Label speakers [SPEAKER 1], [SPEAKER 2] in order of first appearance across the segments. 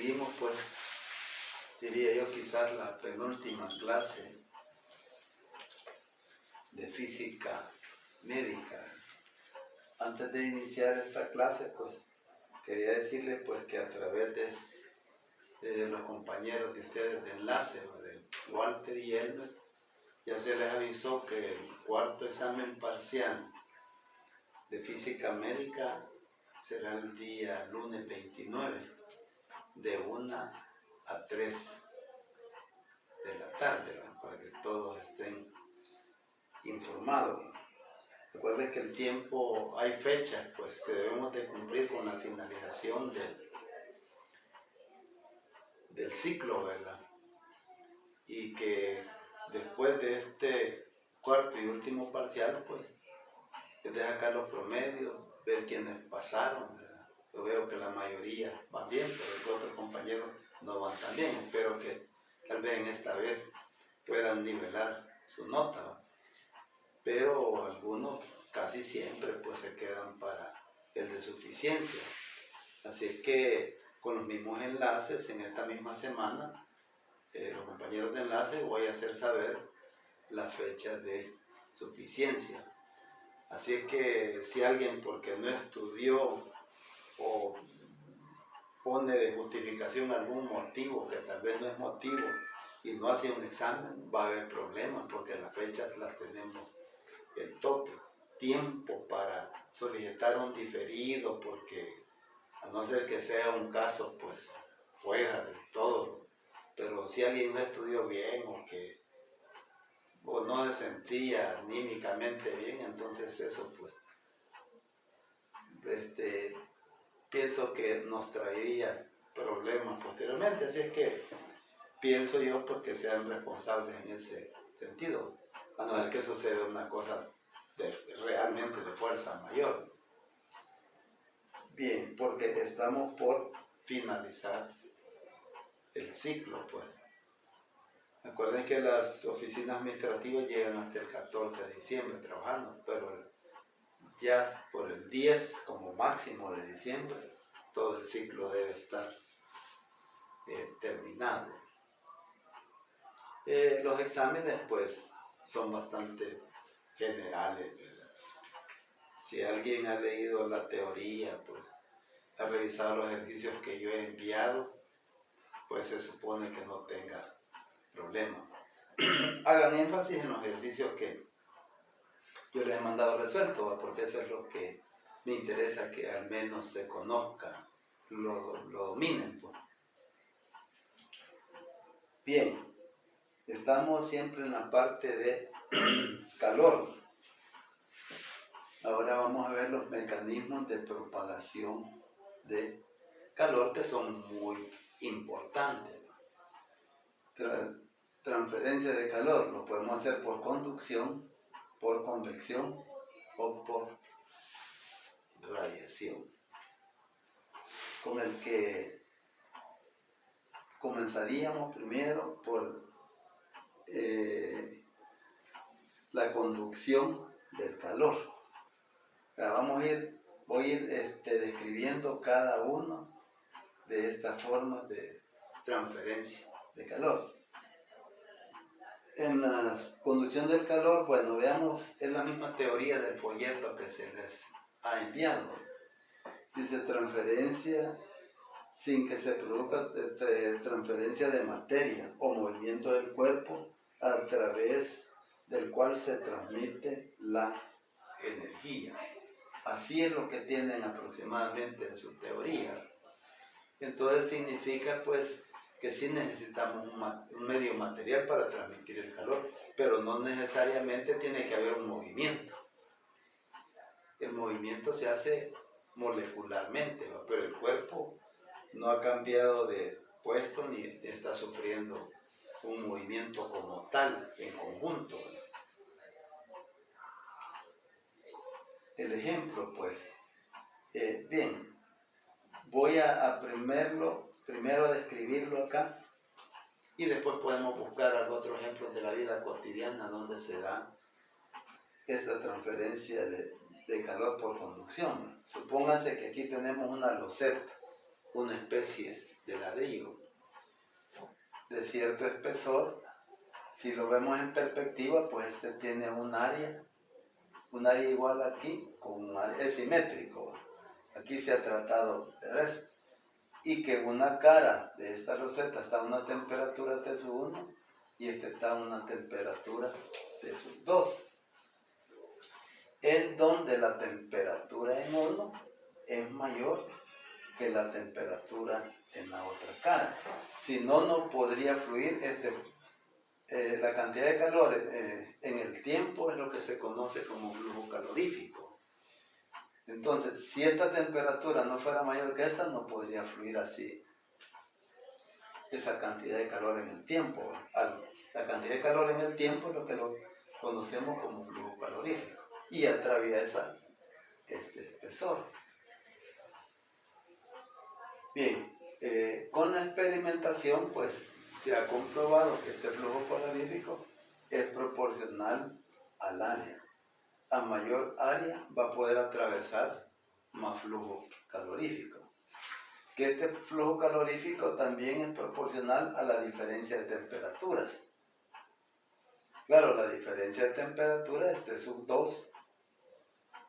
[SPEAKER 1] seguimos, pues, diría yo, quizás la penúltima clase de física médica. Antes de iniciar esta clase, pues, quería decirles, pues, que a través de los compañeros de ustedes de enlace, de Walter y Elmer, ya se les avisó que el cuarto examen parcial de física médica será el día lunes 29, de 1 a 3 de la tarde, ¿verdad? Para que todos estén informados. Recuerden que el tiempo, hay fechas pues, que debemos de cumplir con la finalización del ciclo, ¿verdad? Y que después de este cuarto y último parcial, pues, es de sacar los promedios, ver quiénes pasaron, ¿verdad? Yo veo que la mayoría van bien, pero los otros compañeros no van tan bien. Espero que tal vez en esta vez puedan nivelar su nota, ¿verdad? Pero algunos casi siempre pues se quedan para el de suficiencia. Así que con los mismos enlaces en esta misma semana, los compañeros de enlace voy a hacer saber la fecha de suficiencia. Así que si alguien porque no estudió o pone de justificación algún motivo que tal vez no es motivo y no hace un examen, va a haber problemas porque las fechas las tenemos el tope. Tiempo para solicitar un diferido, porque a no ser que sea un caso pues fuera de todo, pero si alguien no estudió bien o no se sentía anímicamente bien, entonces eso pues pienso que nos traería problemas posteriormente. Así es que pienso yo porque sean responsables en ese sentido, a no ser que suceda una cosa realmente de fuerza mayor. Bien, porque estamos por finalizar el ciclo, pues. Recuerden que las oficinas administrativas llegan hasta el 14 de diciembre trabajando, pero ya por el 10 como máximo de diciembre, todo el ciclo debe estar terminado. Los exámenes, pues, son bastante generales, ¿verdad? Si alguien ha leído la teoría, pues, ha revisado los ejercicios que yo he enviado, pues se supone que no tenga problema. Hagan énfasis en los ejercicios que yo les he mandado resueltos, ¿verdad? Porque eso es lo que me interesa que al menos se conozca, lo dominen, pues. Bien, estamos siempre en la parte de calor. Ahora vamos a ver los mecanismos de propagación de calor que son muy importantes, ¿no? Transferencia de calor lo podemos hacer por conducción, por convección o por radiación. Con el que comenzaríamos primero por la conducción del calor. Ahora voy a ir describiendo cada uno de estas formas de transferencia de calor. En la conducción del calor, bueno, veamos, es la misma teoría del folleto que se les ha enviado. Dice transferencia sin que se produzca transferencia de materia o movimiento del cuerpo a través del cual se transmite la energía. Así es lo que tienen aproximadamente en su teoría. Entonces significa pues que sí necesitamos un medio material para transmitir el calor, pero no necesariamente tiene que haber un movimiento. El movimiento se hace molecularmente, ¿no? Pero el cuerpo no ha cambiado de puesto ni está sufriendo un movimiento como tal, en conjunto, ¿no? El ejemplo, pues, bien, voy a primero a describirlo acá y después podemos buscar otros ejemplos de la vida cotidiana donde se da esta transferencia de calor por conducción. Supónganse que aquí tenemos una loseta, una especie de ladrillo de cierto espesor. Si lo vemos en perspectiva, pues este tiene un área igual aquí, con un área, es simétrico. Aquí se ha tratado de eso. Y que una cara de esta roseta está a una temperatura T-1 y este está a una temperatura T-2. En donde la temperatura en uno es mayor que la temperatura en la otra cara. Si no, no podría fluir la cantidad de calor en el tiempo es lo que se conoce como flujo calorífico. Entonces, si esta temperatura no fuera mayor que esta, no podría fluir así esa cantidad de calor en el tiempo. La cantidad de calor en el tiempo es lo que lo conocemos como flujo calorífico y atraviesa este espesor. Bien, con la experimentación, pues, se ha comprobado que este flujo calorífico es proporcional al área. A mayor área va a poder atravesar más flujo calorífico. Que este flujo calorífico también es proporcional a la diferencia de temperaturas. Claro, la diferencia de temperatura es T-2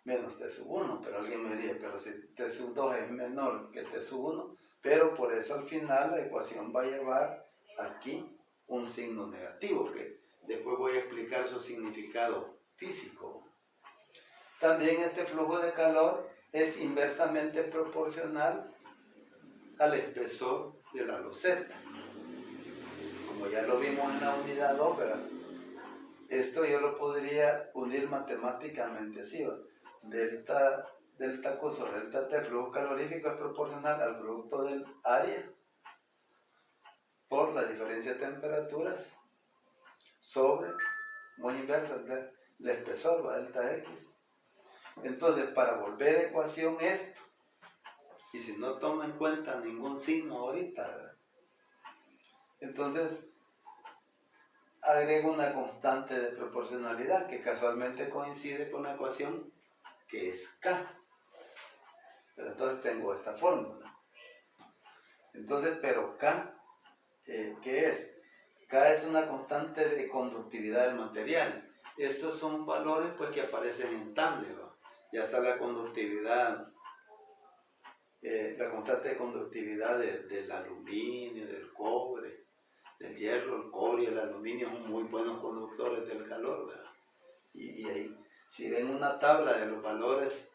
[SPEAKER 1] menos T-1, pero alguien me diría, pero si T-2 es menor que T-1, pero por eso al final la ecuación va a llevar aquí un signo negativo, que después voy a explicar su significado físico. También este flujo de calor es inversamente proporcional al espesor de la loseta. Como ya lo vimos en la unidad 2, ¿verdad? Esto yo lo podría unir matemáticamente así, ¿verdad? Delta Q sobre delta T, flujo calorífico es proporcional al producto del área por la diferencia de temperaturas sobre, muy inverso, el espesor, ¿va? Delta X. Entonces, para volver a ecuación esto, y si no toma en cuenta ningún signo ahorita, ¿verdad? Entonces, agrego una constante de proporcionalidad que casualmente coincide con la ecuación que es K. Pero entonces tengo esta fórmula. Entonces, pero K, ¿qué es? K es una constante de conductividad del material. Estos son valores pues que aparecen en tabla, ¿no? Ya está la conductividad, la constante de conductividad del aluminio, del cobre, del hierro, el cobre y el aluminio son muy buenos conductores del calor, ¿verdad? Y ahí, si ven una tabla de los valores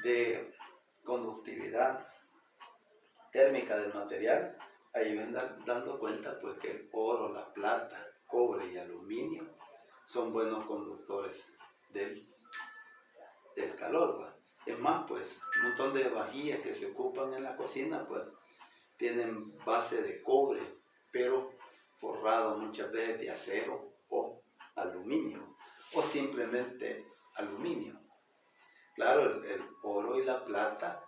[SPEAKER 1] de conductividad térmica del material, ahí ven dando cuenta pues que el oro, la plata, cobre y aluminio son buenos conductores del calor, ¿verdad? Es más, pues un montón de vajillas que se ocupan en la cocina pues tienen base de cobre, pero forrado muchas veces de acero o aluminio, o simplemente aluminio. Claro, el oro y la plata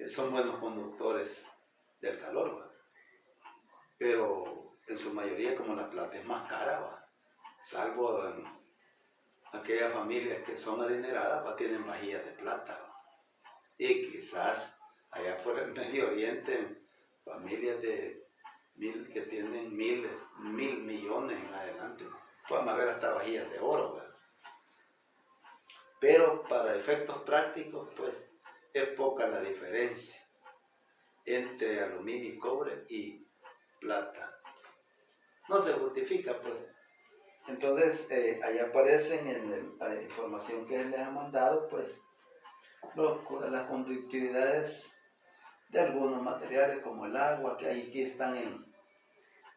[SPEAKER 1] son buenos conductores del calor, ¿va? Pero en su mayoría, como la plata es más cara, ¿va? Salvo en aquellas familias que son adineradas, ¿va? Tienen vajillas de plata, ¿va? Y quizás allá por el Medio Oriente, familias que tienen mil millones en adelante, pueden haber hasta vajillas de oro, ¿verdad? Pero para efectos prácticos, pues, es poca la diferencia entre aluminio y cobre y plata. No se justifica, pues. Entonces, ahí aparecen en la información que les ha mandado, pues, las conductividades de algunos materiales como el agua, que aquí están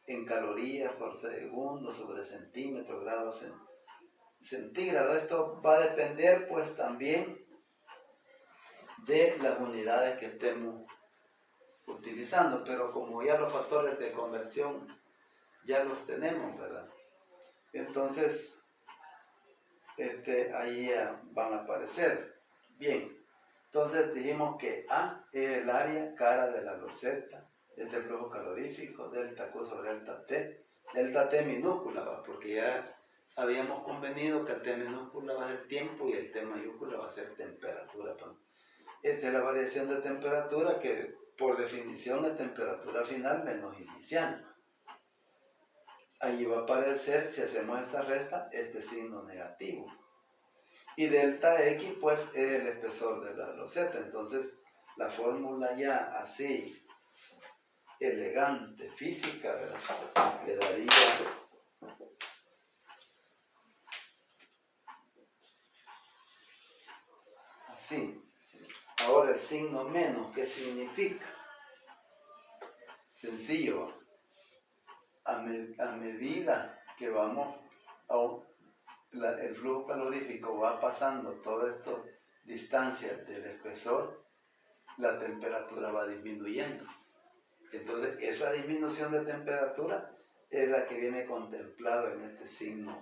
[SPEAKER 1] en calorías por segundo sobre centímetros, grados centígrados. Esto va a depender pues también de las unidades que estemos utilizando, pero como ya los factores de conversión ya los tenemos, ¿verdad? Entonces, ahí van a aparecer. Bien, entonces dijimos que A es el área cara de la loseta, este flujo calorífico, delta Q sobre delta T minúscula, ¿va? Porque ya habíamos convenido que el T minúscula va a ser tiempo y el T mayúscula va a ser temperatura. Esta es la variación de temperatura que por definición la temperatura final menos inicial. Allí va a aparecer, si hacemos esta resta, este signo negativo. Y delta X pues es el espesor de la loseta. Entonces la fórmula ya así, elegante, física, ¿verdad?, le daría así. Ahora el signo menos, ¿qué significa? Sencillo. A medida que vamos, el flujo calorífico va pasando todas estas distancias del espesor, la temperatura va disminuyendo. Entonces, esa disminución de temperatura es la que viene contemplado en este signo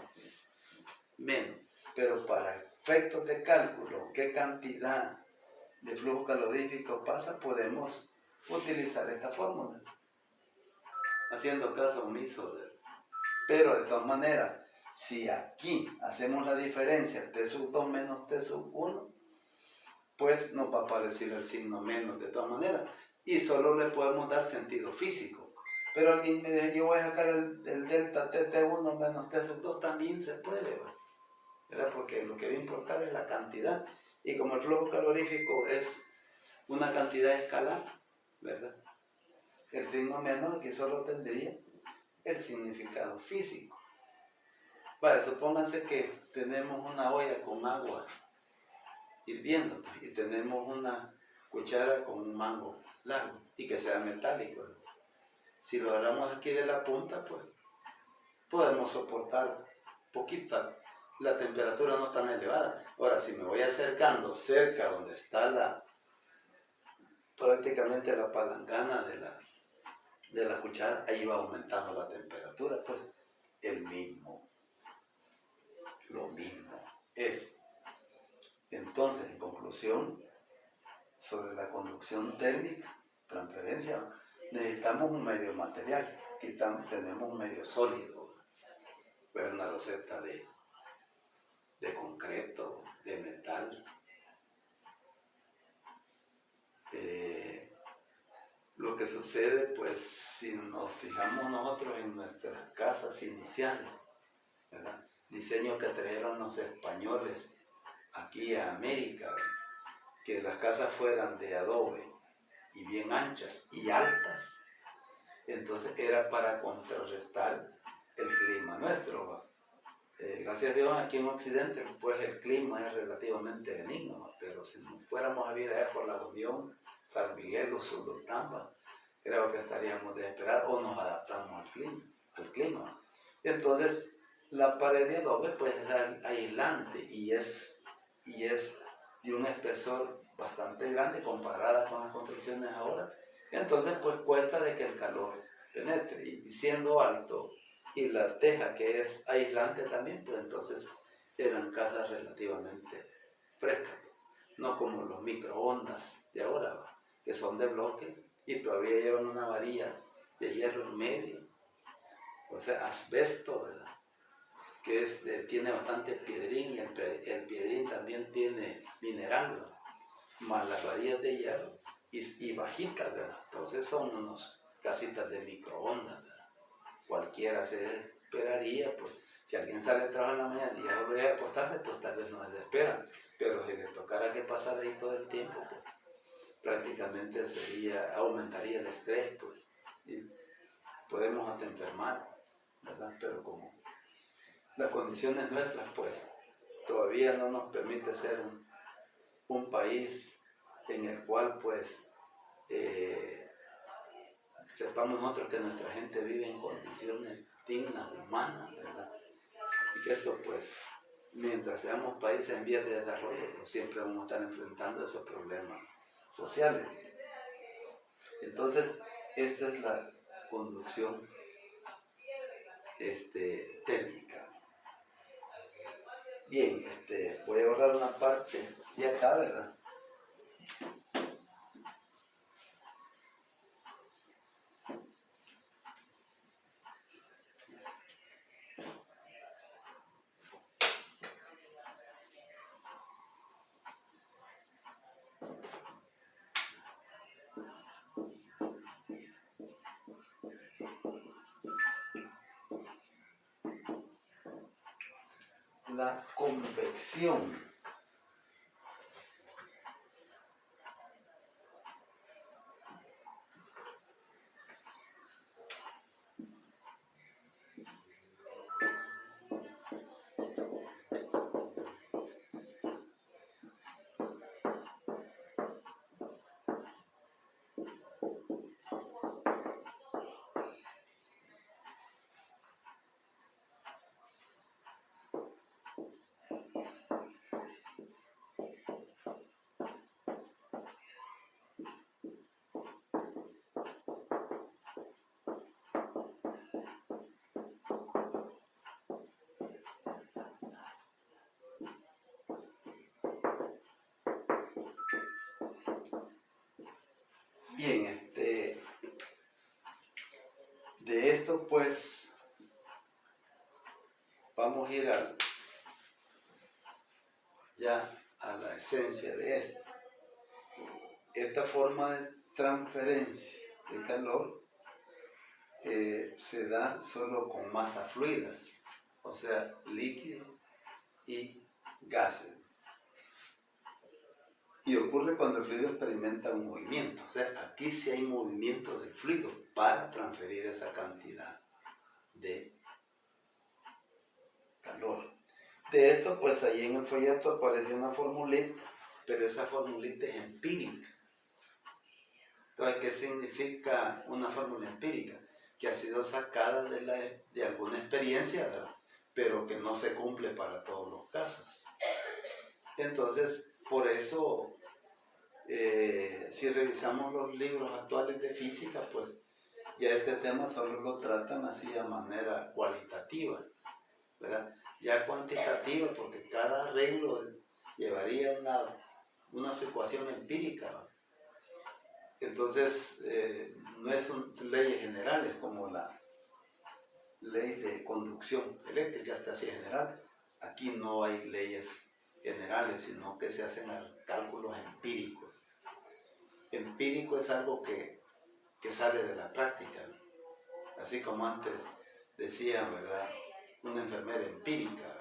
[SPEAKER 1] menos. Pero para efectos de cálculo, qué cantidad de flujo calorífico pasa, podemos utilizar esta fórmula, haciendo caso omiso de él. Pero de todas maneras, si aquí hacemos la diferencia T sub 2 menos T sub 1, pues nos va a aparecer el signo menos de todas maneras. Y solo le podemos dar sentido físico. Pero alguien me dice, yo voy a sacar el delta T1 menos T sub 2, también se puede, ¿verdad? Porque lo que va a importar es la cantidad. Y como el flujo calorífico es una cantidad escalar, ¿verdad?, el signo menos aquí solo tendría el significado físico. Vale, supónganse que tenemos una olla con agua hirviendo y tenemos una cuchara con un mango largo y que sea metálico. Si lo agarramos aquí de la punta, pues podemos soportar poquita, la temperatura no es tan elevada. Ahora, si me voy acercando cerca donde está prácticamente la palangana de la cuchara, ahí va aumentando la temperatura, pues lo mismo es. Entonces, en conclusión, sobre la conducción térmica, transferencia, necesitamos un medio material. Aquí tenemos un medio sólido, pues una loseta de concreto, de metal. Lo que sucede, pues, si nos fijamos nosotros en nuestras casas iniciales, ¿verdad?, diseño que trajeron los españoles aquí a América, que las casas fueran de adobe y bien anchas y altas, entonces era para contrarrestar el clima nuestro. Gracias a Dios aquí en Occidente pues el clima es relativamente benigno, pero si nos fuéramos a vivir allá por la Unión, San Miguel o Sulutamba, creo que estaríamos desesperados o nos adaptamos al clima. Entonces la pared de adobe pues es aislante y es de un espesor bastante grande comparada con las construcciones ahora. Entonces pues cuesta de que el calor penetre, y siendo alto y la teja que es aislante también, pues entonces eran casas relativamente frescas, no como los microondas de ahora, que son de bloque y todavía llevan una varilla de hierro en medio, o sea, asbesto, ¿verdad?, que tiene bastante piedrín, y el piedrín también tiene mineral, ¿verdad?, más las varillas de hierro y bajitas, ¿verdad? Entonces son unos casitas de microondas, ¿verdad? Cualquiera se esperaría, pues, si alguien sale a trabajar en la mañana y ya lo deja acostarse, pues tal vez no desespera, pero si le tocara que pasar ahí todo el tiempo, pues prácticamente aumentaría el estrés, pues, y podemos hasta enfermar, ¿verdad? Pero como las condiciones nuestras, pues, todavía no nos permite ser un país en el cual, pues, sepamos nosotros que nuestra gente vive en condiciones dignas, humanas, ¿verdad? Y que esto, pues, mientras seamos países en vías de desarrollo, pues siempre vamos a estar enfrentando esos problemas sociales. Entonces, esa es la conducción térmica. Bien, voy a borrar una parte y acá, ¿verdad? la convección. Bien, de esto pues vamos a ir ya a la esencia de esto. Esta forma de transferencia de calor se da solo con masas fluidas, o sea, líquidos y gases. Y ocurre cuando el fluido experimenta un movimiento. O sea, aquí sí hay movimiento del fluido para transferir esa cantidad de calor. De esto, pues ahí en el folleto aparece una formulita, pero esa formulita es empírica. Entonces, ¿qué significa una fórmula empírica? Que ha sido sacada de alguna experiencia, ¿verdad? Pero que no se cumple para todos los casos. Entonces, por eso, si revisamos los libros actuales de física, pues ya este tema solo lo tratan así de manera cualitativa, ¿verdad? Ya cuantitativa, porque cada arreglo llevaría una ecuación empírica, ¿verdad? Entonces, no son leyes generales como la ley de conducción eléctrica, hasta así general. Aquí no hay leyes generales, sino que se hacen cálculos empíricos. Empírico es algo que sale de la práctica, ¿no? Así como antes decían, ¿verdad? Una enfermera empírica,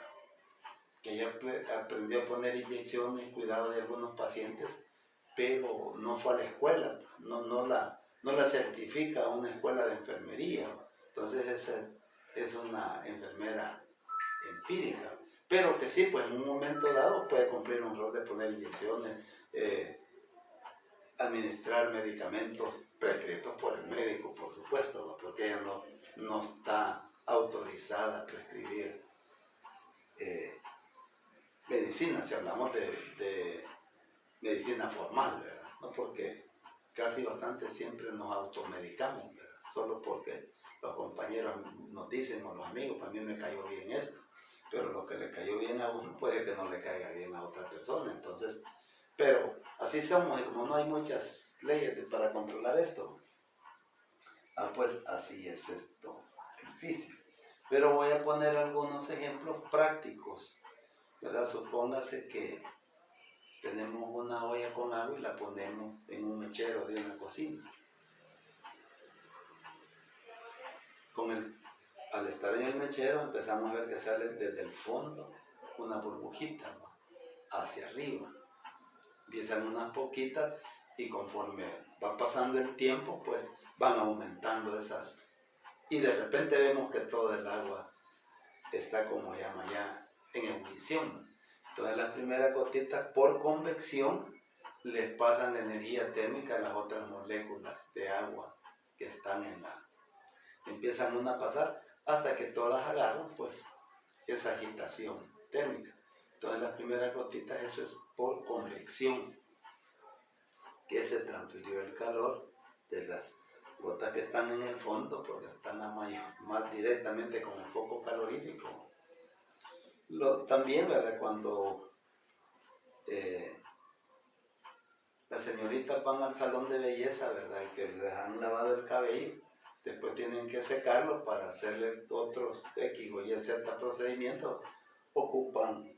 [SPEAKER 1] que ella aprendió a poner inyecciones, cuidado de algunos pacientes, pero no fue a la escuela, no la certifica una escuela de enfermería. Entonces esa es una enfermera empírica, pero que sí, pues en un momento dado puede cumplir un rol de poner inyecciones, administrar medicamentos prescritos por el médico, por supuesto, ¿no? Porque ella no está autorizada a prescribir medicina, si hablamos de medicina formal, ¿verdad? No, porque casi bastante siempre nos automedicamos, ¿verdad? Solo porque los compañeros nos dicen, o los amigos, para mí me cayó bien esto, pero lo que le cayó bien a uno puede que no le caiga bien a otra persona. Entonces, pero así somos, y como no hay muchas leyes para controlar esto, pues así es esto en física. Pero voy a poner algunos ejemplos prácticos, ¿verdad? Supóngase que tenemos una olla con agua y la ponemos en un mechero de una cocina. Al estar en el mechero empezamos a ver que sale desde el fondo una burbujita, ¿no?, hacia arriba. Empiezan unas poquitas y conforme va pasando el tiempo, pues van aumentando esas. Y de repente vemos que todo el agua está, como llama ya, en ebullición. Entonces las primeras gotitas por convección les pasan la energía térmica a las otras moléculas de agua que están empiezan una a pasar hasta que todas agarran pues esa agitación térmica. Entonces las primeras gotitas, eso es por convección, que se transfirió el calor de las gotas que están en el fondo, porque están más directamente con el foco calorífico. También, ¿verdad? Cuando las señoritas van al salón de belleza, ¿verdad?, y que les han lavado el cabello, después tienen que secarlo para hacerle otros X o Y ciertos procedimientos, ocupan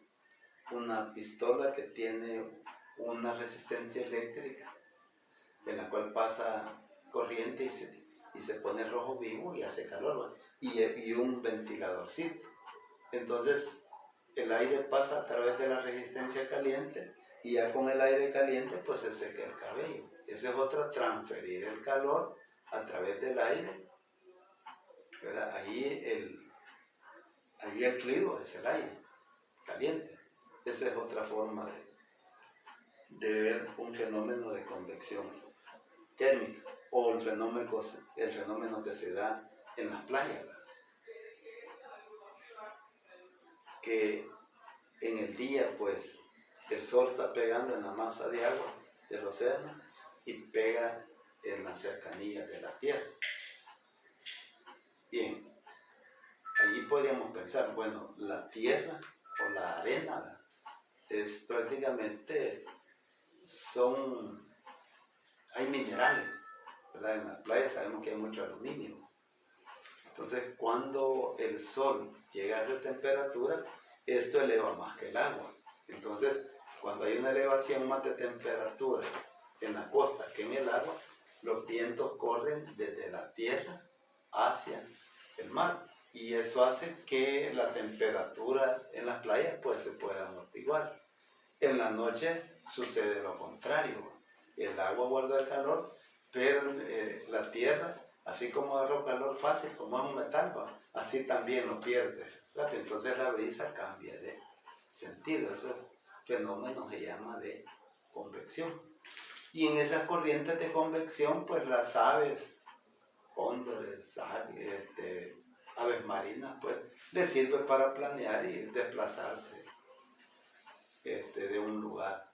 [SPEAKER 1] una pistola que tiene una resistencia eléctrica, en la cual pasa corriente y se pone rojo vivo y hace calor, ¿verdad? Y un ventiladorcito. Entonces, el aire pasa a través de la resistencia caliente y ya con el aire caliente pues se seca el cabello. Esa es otra, transferir el calor a través del aire, ¿verdad? Ahí el fluido es el aire caliente. Esa es otra forma de ver un fenómeno de convección térmica o el fenómeno que se da en las playas, ¿verdad? Que en el día pues el sol está pegando en la masa de agua del océano y pega en la cercanía de la tierra. Bien, allí podríamos pensar, bueno, la tierra o la arena, ¿verdad? Es prácticamente, hay minerales, ¿verdad? En las playas sabemos que hay mucho aluminio. Entonces, cuando el sol llega a esa temperatura, esto eleva más que el agua. Entonces, cuando hay una elevación más de temperatura en la costa que en el agua, los vientos corren desde la tierra hacia el mar. Y eso hace que la temperatura en las playas pues se pueda amortiguar. En la noche sucede lo contrario. El agua guarda el calor, pero la tierra, así como agarró calor fácil, como es un metal, así también lo pierde. Entonces la brisa cambia de sentido. Ese fenómeno se llama de convección. Y en esas corrientes de convección, pues las aves, cóndores, aves marinas, pues les sirve para planear y desplazarse de un lugar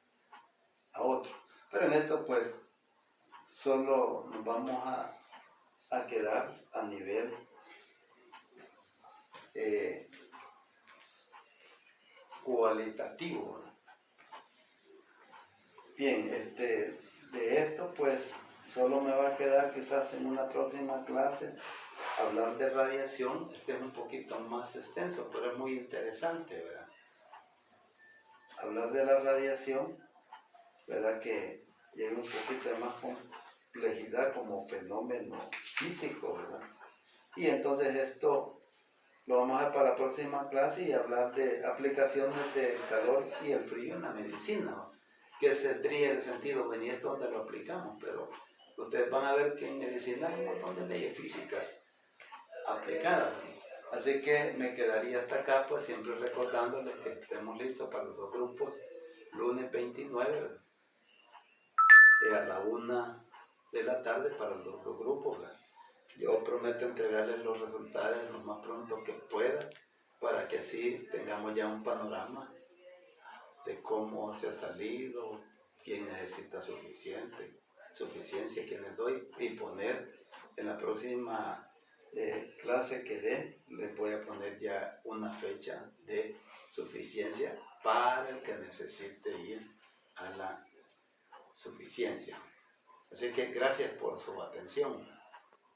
[SPEAKER 1] a otro. Pero en esto pues solo nos vamos a quedar a nivel cualitativo. Bien, de esto pues solo me va a quedar quizás en una próxima clase hablar de radiación. Este es un poquito más extenso, pero es muy interesante, ¿verdad? Hablar de la radiación, ¿verdad? Que llega un poquito de más complejidad como fenómeno físico, ¿verdad? Y entonces esto lo vamos a ver para la próxima clase y hablar de aplicaciones del calor y el frío en la medicina, ¿no? Que tendría el sentido, y esto donde lo aplicamos, pero ustedes van a ver que en medicina hay un montón de leyes físicas aplicadas, ¿no? Así que me quedaría hasta acá, pues siempre recordándoles que estemos listos para los dos grupos, lunes 29, a la 1 de la tarde para los dos grupos, ¿verdad? Yo prometo entregarles los resultados lo más pronto que pueda, para que así tengamos ya un panorama de cómo se ha salido, quién necesita suficiencia, quién les doy, y poner en la próxima clase que dé, les voy a poner ya una fecha de suficiencia para el que necesite ir a la suficiencia. Así que gracias por su atención.